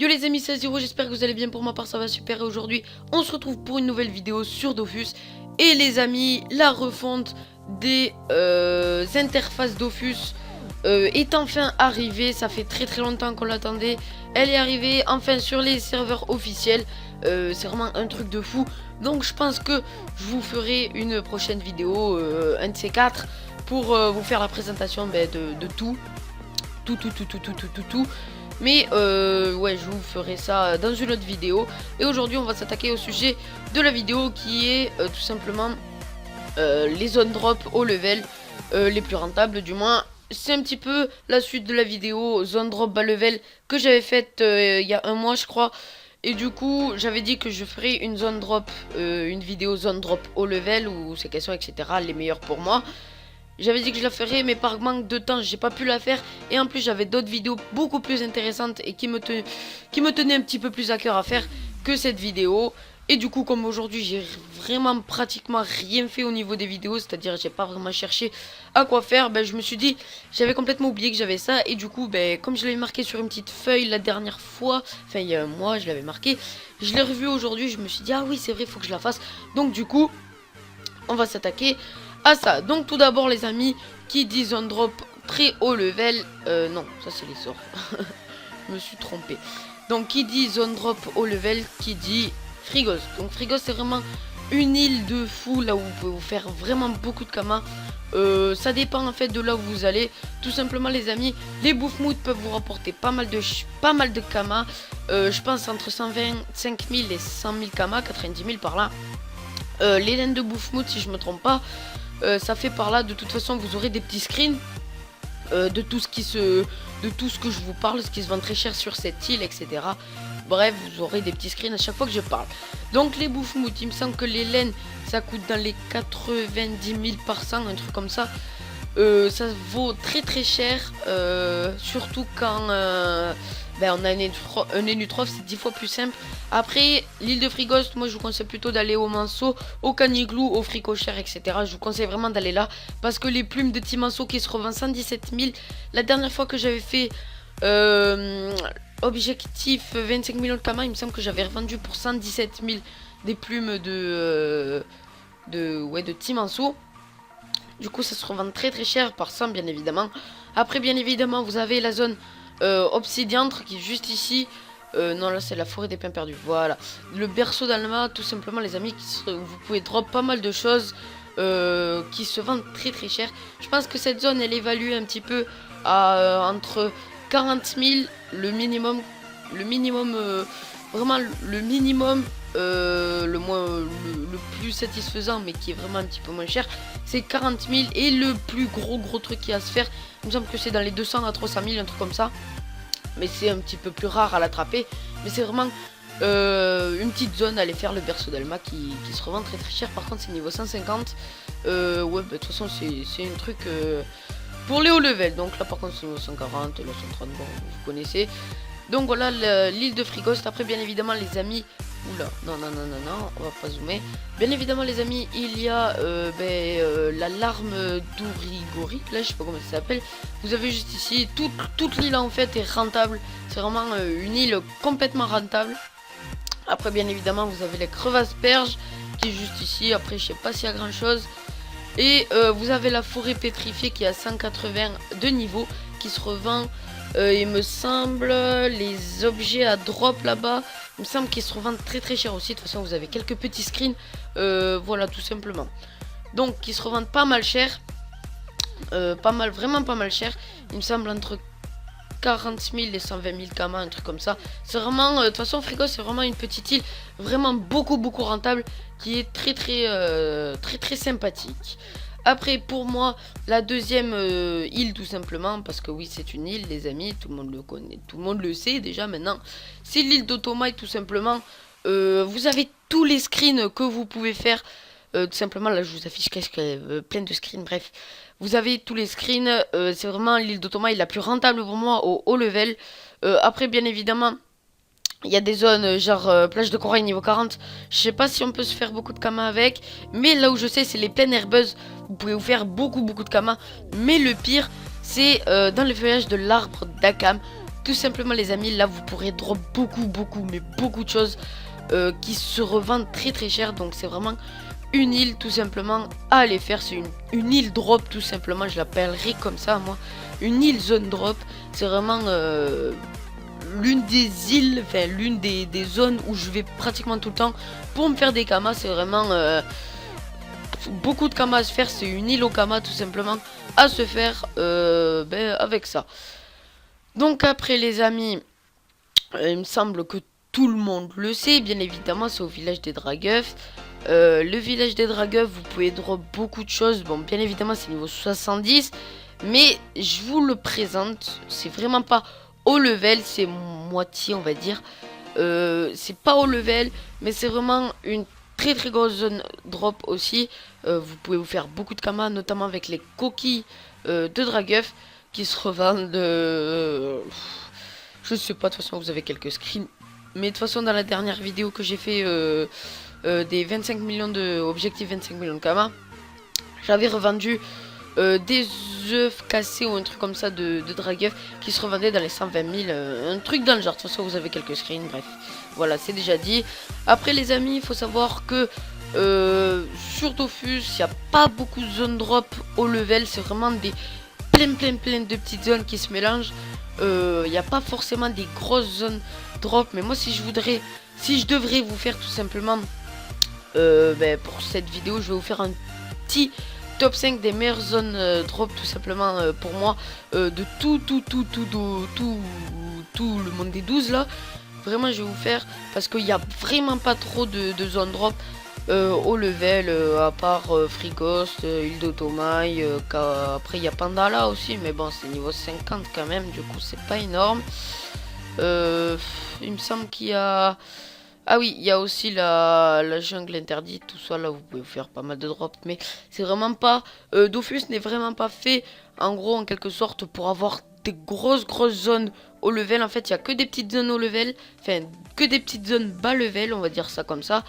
Yo les amis, c'est Zero, j'espère que vous allez bien. Pour ma part ça va super, et aujourd'hui on se retrouve pour une nouvelle vidéo sur Dofus. Et les amis, la refonte des interfaces Dofus est enfin arrivée. Ça fait très longtemps qu'on l'attendait. Elle est arrivée enfin sur les serveurs officiels. C'est vraiment un truc de fou. Donc je pense que je vous ferai une prochaine vidéo, un de ces quatre, pour vous faire la présentation de tout. Mais ouais, je vous ferai ça dans une autre vidéo. Et aujourd'hui on va s'attaquer au sujet de la vidéo, qui est tout simplement les zones drop au level les plus rentables, du moins. C'est un petit peu la suite de la vidéo zone drop bas level que j'avais faite il y a un mois je crois. Et du coup j'avais dit que je ferais une zone drop, une vidéo zone drop au level où ces questions etc, les meilleures pour moi. J'avais dit que je la ferais, mais par manque de temps j'ai pas pu la faire. Et en plus j'avais d'autres vidéos beaucoup plus intéressantes et qui me tenaient un petit peu plus à cœur à faire que cette vidéo. Et du coup, comme aujourd'hui j'ai vraiment pratiquement rien fait au niveau des vidéos, c'est-à-dire j'ai pas vraiment cherché à quoi faire, ben, je me suis dit, j'avais complètement oublié que j'avais ça. Et du coup, ben, comme je l'avais marqué sur une petite feuille la dernière fois, enfin il y a un mois je l'avais marqué, je l'ai revu aujourd'hui, je me suis dit ah oui c'est vrai, faut que je la fasse. Donc du coup on va s'attaquer à ça. Donc tout d'abord les amis, qui dit zone drop très haut level, non ça c'est les sorts, je me suis trompé. Donc qui dit zone drop haut level, qui dit Frigos. Donc Frigos c'est vraiment une île de fou, là où vous pouvez vous faire vraiment beaucoup de kamas. Ça dépend en fait de là où vous allez. Tout simplement les amis, les bouffmoutes peuvent vous rapporter pas mal de kamas. Je pense entre 125 000 et 100 000 kamas, 90 000 par là. Les laines de bouffmoute, si je me trompe pas, ça fait par là. De toute façon vous aurez des petits screens de tout ce que je vous parle, ce qui se vend très cher sur cette île, etc. Bref, vous aurez des petits screens à chaque fois que je parle. Donc les bouffmoutes, il me semble que les laines ça coûte dans les 90 000 par 100, un truc comme ça. Ça vaut très cher, surtout quand ben on a un Enutrof, c'est 10 fois plus simple. Après l'île de Frigos, moi je vous conseille plutôt d'aller au Manceau, au Caniglou, au Fricochère, etc. Je vous conseille vraiment d'aller là, parce que les plumes de Timanceau qui se revendent 117 000. La dernière fois que j'avais fait objectif 25 millions de kamas, il me semble que j'avais revendu pour 117 000 des plumes de Timanceau. Du coup ça se revend très cher par 100 bien évidemment. Après bien évidemment vous avez la zone obsidiantre qui est juste ici. Non là c'est la forêt des pins perdus. Voilà, le berceau d'Alma tout simplement les amis, vous pouvez drop pas mal de choses qui se vendent très cher. Je pense que cette zone elle évalue un petit peu à entre 40 000 le minimum, vraiment le minimum. Le plus satisfaisant mais qui est vraiment un petit peu moins cher, c'est 40 000. Et le plus gros truc qui a à se faire, il me semble que c'est dans les 200 à 300 000, un truc comme ça, mais c'est un petit peu plus rare à l'attraper. Mais c'est vraiment une petite zone à aller faire, le berceau d'Alma, qui se revend très cher. Par contre c'est niveau 150. Ouais bah, de toute façon c'est un truc pour les hauts level. Donc là par contre c'est niveau 140, là 130, bon vous connaissez. Donc voilà l'île de Frigos. Après bien évidemment les amis, oula, non, on va pas zoomer. Bien évidemment les amis, il y a la larme d'Ourigori, là je sais pas comment ça s'appelle. Vous avez juste ici, toute l'île en fait est rentable. C'est vraiment une île complètement rentable. Après bien évidemment vous avez les crevasses perges qui est juste ici. Après je sais pas s'il y a grand chose. Et vous avez la forêt pétrifiée qui est à 180 de niveau, qui se revend. Il me semble les objets à drop là-bas, il me semble qu'ils se revendent très cher aussi. De toute façon vous avez quelques petits screens, voilà tout simplement. Donc qui se revendent pas mal cher, vraiment pas mal cher. Il me semble entre 40 000 et 120 000 kamas, un truc comme ça. C'est vraiment, de toute façon Frigos c'est vraiment une petite île vraiment beaucoup rentable, qui est très sympathique. Après pour moi la deuxième île tout simplement, parce que oui c'est une île les amis, tout le monde le connaît, tout le monde le sait déjà maintenant, c'est l'île d'Otomaï tout simplement. Vous avez tous les screens que vous pouvez faire, tout simplement. Là je vous affiche plein de screens, bref. Vous avez tous les screens, c'est vraiment l'île d'Otomaï la plus rentable pour moi au haut level. Après bien évidemment il y a des zones genre plage de corail niveau 40. Je sais pas si on peut se faire beaucoup de kamas avec, mais là où je sais c'est les plaines herbeuses. Vous pouvez vous faire beaucoup de kamas. Mais le pire c'est dans le feuillage de l'arbre d'Akam. tout simplement les amis, là vous pourrez drop mais beaucoup de choses qui se revendent très cher. Donc c'est vraiment une île tout simplement à aller faire. C'est une île drop tout simplement, je l'appellerai comme ça moi, une île zone drop. C'est vraiment l'une des îles, enfin l'une des zones où je vais pratiquement tout le temps pour me faire des kamas. C'est vraiment beaucoup de kamas à se faire. C'est une île au kama tout simplement à se faire avec ça. Donc après les amis, il me semble que tout le monde le sait, bien évidemment, c'est au village des Dragueufs. Le village des Dragueufs, vous pouvez drop beaucoup de choses. Bon, bien évidemment, c'est niveau 70, mais je vous le présente, c'est vraiment pas au level, c'est moitié, on va dire. C'est pas au level, mais c'est vraiment une très grosse zone drop aussi. Vous pouvez vous faire beaucoup de kamas, notamment avec les coquilles de Dragueuf qui se revendent. Je sais pas, de toute façon, vous avez quelques screens. Mais de toute façon, dans la dernière vidéo que j'ai fait des 25 millions de objectifs 25 millions de kamas, j'avais revendu des œufs cassés ou un truc comme ça de Dragueuf qui se revendaient dans les 120 000, un truc dans le genre. De toute façon, vous avez quelques screens, bref. Voilà, c'est déjà dit. Après, les amis, il faut savoir que sur Dofus, il n'y a pas beaucoup de zones drop au level. C'est vraiment des plein de petites zones qui se mélangent. Il n'y a pas forcément des grosses zones drop. Mais moi, si je devrais vous faire tout simplement pour cette vidéo, je vais vous faire un petit top 5 des meilleures zones drop tout simplement pour moi de tout le monde des 12 là. Vraiment je vais vous faire, parce qu'il n'y a vraiment pas trop de zones drop au level, à part Frigost, île d'Otomaï, après il y a Pandala aussi, mais bon c'est niveau 50 quand même, du coup c'est pas énorme. Il me semble qu'il y a... Ah oui, il y a aussi la jungle interdite, tout ça, là vous pouvez faire pas mal de drops, mais c'est vraiment pas... Dofus n'est vraiment pas fait, en gros, en quelque sorte, pour avoir des grosses zones au level. En fait, il y a que des petites zones au level, enfin, que des petites zones bas level, on va dire ça comme ça.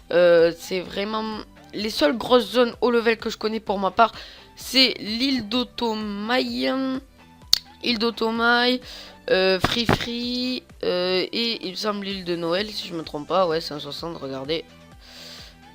C'est vraiment... Les seules grosses zones au level que je connais pour ma part, c'est l'île d'Otomaï, Free, et il me semble l'île de Noël, si je me trompe pas. Ouais, 160, regardez.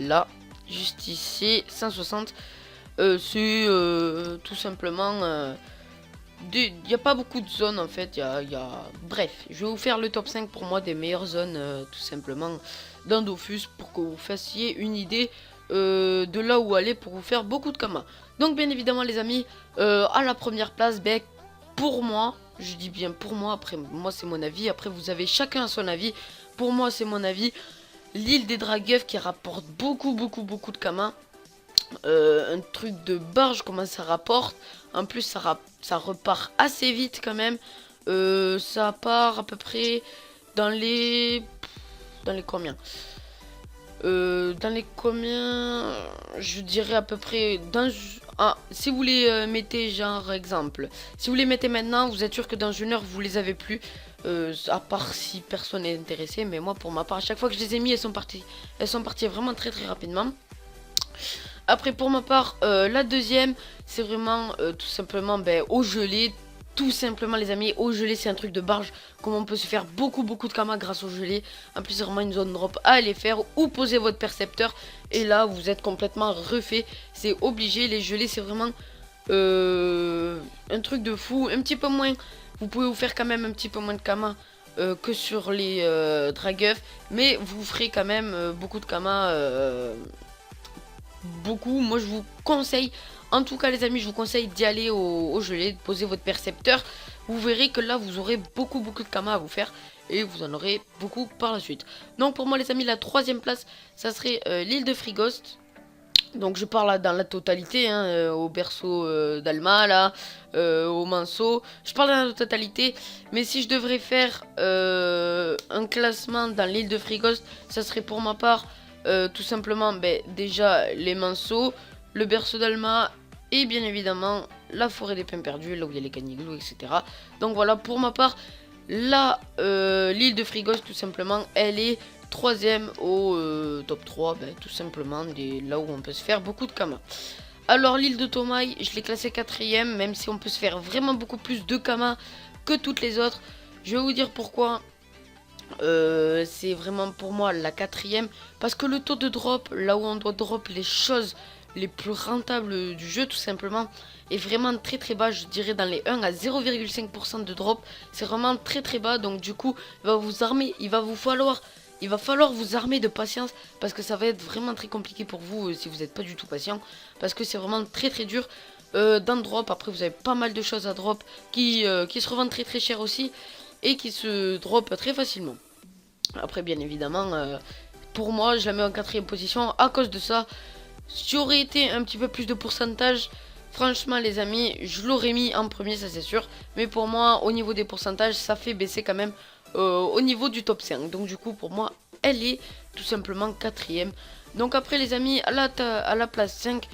Là, juste ici, 160. C'est tout simplement... il n'y a pas beaucoup de zones en fait. Bref, je vais vous faire le top 5 pour moi des meilleures zones, tout simplement, dans Dofus, pour que vous fassiez une idée de là où aller pour vous faire beaucoup de kamas. Donc bien évidemment les amis, à la première place, pour moi, je dis bien pour moi, après moi c'est mon avis, après vous avez chacun son avis, pour moi c'est mon avis, l'île des Dragueufs qui rapporte beaucoup de kamas. Un truc de barge, comment ça rapporte, en plus ça repart assez vite quand même. Ça part à peu près dans les combien, je dirais à peu près dans... si vous les mettez genre exemple, si vous les mettez maintenant, vous êtes sûr que dans une heure vous les avez plus, à part si personne n'est intéressé. Mais moi pour ma part, à chaque fois que je les ai mis, elles sont parties vraiment très rapidement. Après pour ma part, la deuxième c'est vraiment tout simplement eau gelée. Tout simplement les amis, eau gelée c'est un truc de barge. Comment on peut se faire beaucoup de kamas grâce au gelée. En plus c'est vraiment une zone drop à aller faire, ou poser votre percepteur. Et là vous êtes complètement refait. C'est obligé, les gelées c'est vraiment un truc de fou. Un petit peu moins, vous pouvez vous faire quand même un petit peu moins de kamas que sur les Dragueufs. Mais vous ferez quand même beaucoup de kamas. Moi je vous conseille, en tout cas les amis, je vous conseille d'y aller au gelé, de poser votre percepteur. Vous verrez que là vous aurez beaucoup de kamas à vous faire, et vous en aurez beaucoup par la suite. Donc pour moi les amis, la troisième place ça serait l'île de Frigost. Donc je parle là dans la totalité, hein, au berceau d'Alma là, au Manceau, je parle dans la totalité. Mais si je devrais faire un classement dans l'île de Frigost, ça serait pour ma part tout simplement déjà les Manceaux, le berceau d'Alma, et bien évidemment la forêt des pins perdus, là où il y a les caniglous, etc. Donc voilà, pour ma part, là l'île de Frigost tout simplement, elle est troisième au top 3, tout simplement là où on peut se faire beaucoup de kamas. Alors l'île de Tomaï, je l'ai classé quatrième, même si on peut se faire vraiment beaucoup plus de kamas que toutes les autres. Je vais vous dire pourquoi. C'est vraiment pour moi la quatrième, parce que le taux de drop, là où on doit drop les choses les plus rentables du jeu tout simplement, est vraiment très très bas. Je dirais dans les 1 à 0,5% de drop, c'est vraiment très très bas. Donc du coup il va falloir vous armer de patience, parce que ça va être vraiment très compliqué pour vous si vous n'êtes pas du tout patient, parce que c'est vraiment très très dur d'en drop. Après vous avez pas mal de choses à drop qui se revendent très très cher aussi, et qui se drop très facilement. Après bien évidemment, pour moi je la mets en quatrième position à cause de ça. Si j'aurais été un petit peu plus de pourcentage, franchement les amis, je l'aurais mis en premier, ça c'est sûr. Mais pour moi, au niveau des pourcentages, ça fait baisser quand même au niveau du top 5. Donc du coup pour moi, elle est tout simplement quatrième. Donc après les amis, à la place 5,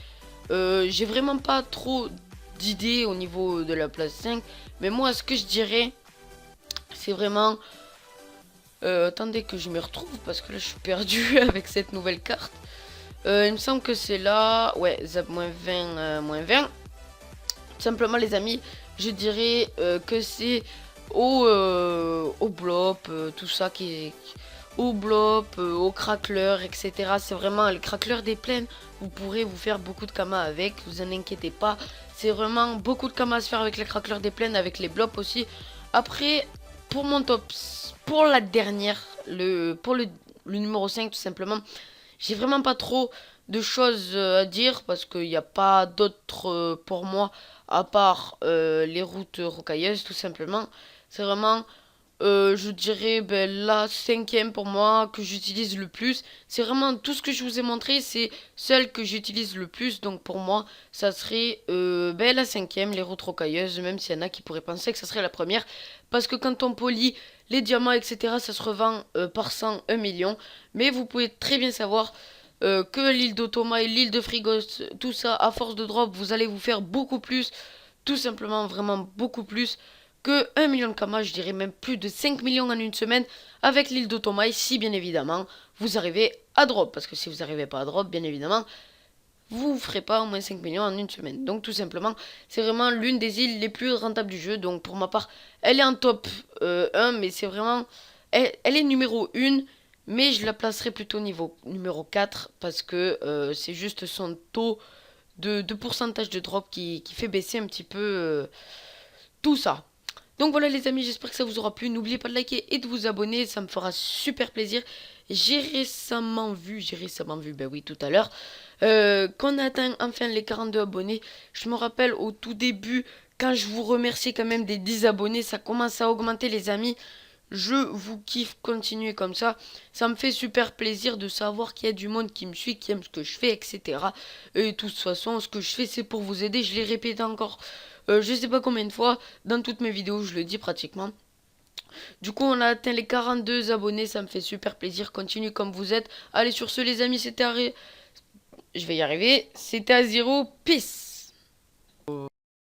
j'ai vraiment pas trop d'idées au niveau de la place 5. Mais moi ce que je dirais, c'est vraiment... attendez que je me retrouve, parce que là je suis perdu avec cette nouvelle carte. Il me semble que c'est là. Ouais, zap -20, -20. Tout simplement les amis, je dirais que c'est au blop, tout ça qui est... Au blop, au crackler, etc. C'est vraiment le crackler des plaines. Vous pourrez vous faire beaucoup de kama avec, vous en inquiétez pas. C'est vraiment beaucoup de kama à se faire avec les crackler des plaines, avec les blops aussi. Après, pour mon top, pour la dernière, pour le numéro 5 tout simplement, j'ai vraiment pas trop de choses à dire, parce qu'il n'y a pas d'autres pour moi à part les routes rocailleuses tout simplement. C'est vraiment, je dirais, la cinquième pour moi que j'utilise le plus. C'est vraiment tout ce que je vous ai montré, c'est celle que j'utilise le plus. Donc pour moi, ça serait la cinquième, les routes rocailleuses, même s'il y en a qui pourraient penser que ça serait la première. Parce que quand on polie les diamants, etc., ça se revend par 100, 1 million. Mais vous pouvez très bien savoir que l'île d'Otoma et l'île de Frigos, tout ça, à force de drop, vous allez vous faire beaucoup plus, tout simplement, vraiment beaucoup plus que 1 million de kama, je dirais même plus de 5 millions en une semaine avec l'île d'Otoma, si bien évidemment vous arrivez à drop, parce que si vous n'arrivez pas à drop, bien évidemment, vous ne ferez pas au moins 5 millions en une semaine. Donc tout simplement, c'est vraiment l'une des îles les plus rentables du jeu. Donc pour ma part, elle est en top 1, mais c'est vraiment... Elle est numéro 1, mais je la placerai plutôt niveau numéro 4, parce que c'est juste son taux de pourcentage de drop qui fait baisser un petit peu tout ça. Donc voilà les amis, j'espère que ça vous aura plu. N'oubliez pas de liker et de vous abonner, ça me fera super plaisir. J'ai récemment vu, ben oui tout à l'heure, qu'on a atteint enfin les 42 abonnés. Je me rappelle au tout début, quand je vous remerciais quand même des 10 abonnés, ça commence à augmenter les amis. Je vous kiffe, continuez comme ça. Ça me fait super plaisir de savoir qu'il y a du monde qui me suit, qui aime ce que je fais, etc. Et de toute façon, ce que je fais, c'est pour vous aider. Je l'ai répété encore, je sais pas combien de fois, dans toutes mes vidéos, je le dis pratiquement. Du coup, on a atteint les 42 abonnés, ça me fait super plaisir. Continuez comme vous êtes. Allez, sur ce, les amis, je vais y arriver. C'était à 0. Peace.